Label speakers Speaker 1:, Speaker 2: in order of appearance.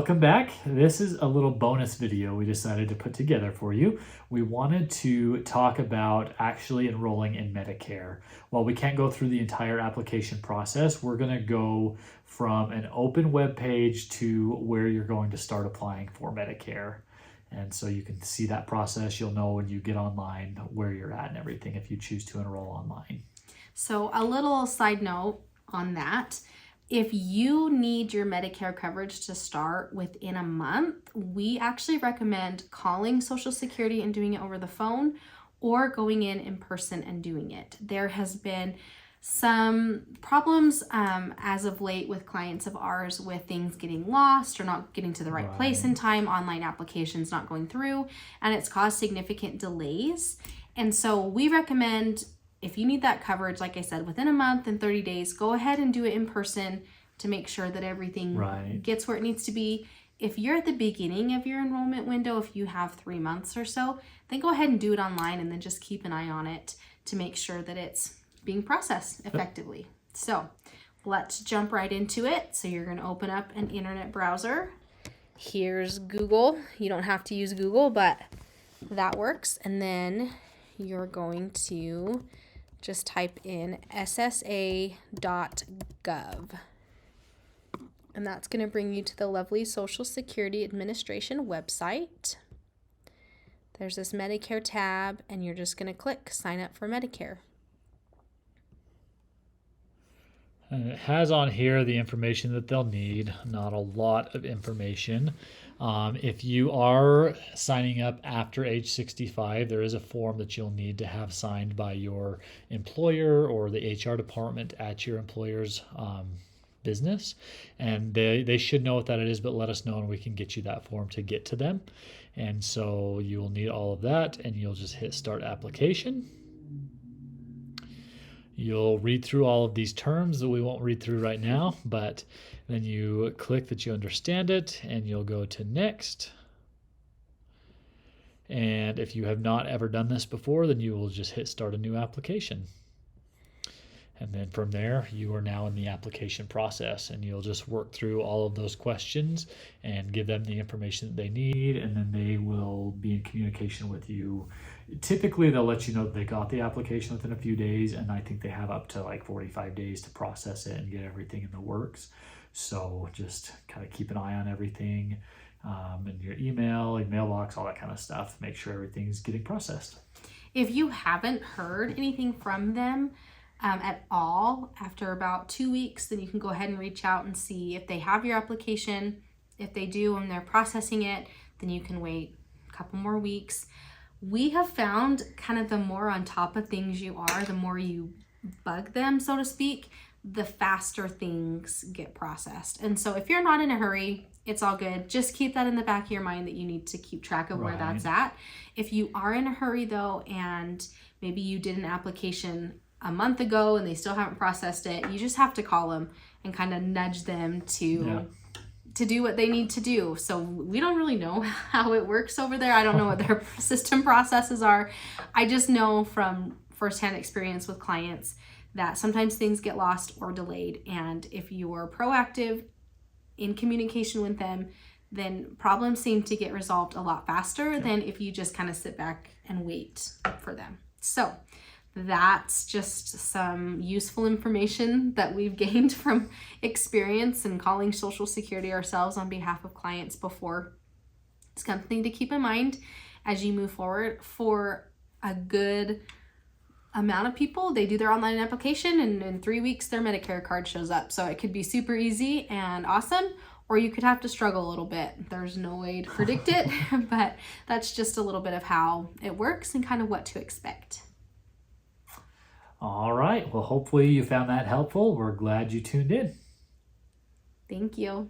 Speaker 1: welcome back. This is a little bonus video we decided to put together for you. We wanted to talk about actually enrolling in Medicare. While we can't go through the entire application process, we're going to go from an open web page to where you're going to start applying for Medicare. And so you can see that process. You'll know when you get online where you're at and everything if you choose to enroll online.
Speaker 2: So a little side note on that. If you need your Medicare coverage to start within a month, we actually recommend calling Social Security and doing it over the phone or going in person and doing it. There has been some problems as of late with clients of ours with things getting lost or not getting to the right place in time, online applications not going through, and it's caused significant delays. And so we recommend, if you need that coverage, like I said, within a month and 30 days, go ahead and do it in person to make sure that everything gets where it needs to be. If you're at the beginning of your enrollment window, if you have 3 months or so, then go ahead and do it online and then just keep an eye on it to make sure that it's being processed effectively. So let's jump right into it. So you're going to open up an internet browser. Here's Google. You don't have to use Google, but that works. And then you're going to just type in ssa.gov. And that's going to bring you to the lovely Social Security Administration website. There's this Medicare tab, and you're just going to click Sign Up for Medicare.
Speaker 1: And it has on here the information that they'll need, not a lot of information. If you are signing up after age 65, there is a form that you'll need to have signed by your employer or the HR department at your employer's business. And they should know what that is, but let us know and we can get you that form to get to them. And so you will need all of that, and you'll just hit Start Application. You'll read through all of these terms that we won't read through right now, but then you click that you understand it and you'll go to Next. And if you have not ever done this before, then you will just hit Start a New Application. And then from there, you are now in the application process, and you'll just work through all of those questions and give them the information that they need, and then they will be in communication with you. Typically, they'll let you know that they got the application within a few days, and I think they have up to like 45 days to process it and get everything in the works. So just kind of keep an eye on everything in your email, your mailbox, all that kind of stuff. Make sure everything's getting processed.
Speaker 2: If you haven't heard anything from them at all after about 2 weeks, then you can go ahead and reach out and see if they have your application. If they do and they're processing it, then you can wait a couple more weeks. We have found kind of the more on top of things you are, the more you bug them, so to speak, the faster things get processed. And so if you're not in a hurry, it's all good. Just keep that in the back of your mind that you need to keep track of where that's at. If you are in a hurry though, and maybe you did an application a month ago and they still haven't processed it, you just have to call them and kind of nudge them to do what they need to do. So we don't really know how it works over there. I don't know what their system processes are. I just know from firsthand experience with clients that sometimes things get lost or delayed. And if you're proactive in communication with them, then problems seem to get resolved a lot faster than if you just kind of sit back and wait for them. So that's just some useful information that we've gained from experience and calling Social Security ourselves on behalf of clients before. It's something to keep in mind as you move forward. For a good amount of people, they do their online application and in 3 weeks their Medicare card shows up. So it could be super easy and awesome, or you could have to struggle a little bit. There's no way to predict it, but that's just a little bit of how it works and kind of what to expect.
Speaker 1: All right. Well, hopefully you found that helpful. We're glad you tuned in.
Speaker 2: Thank you.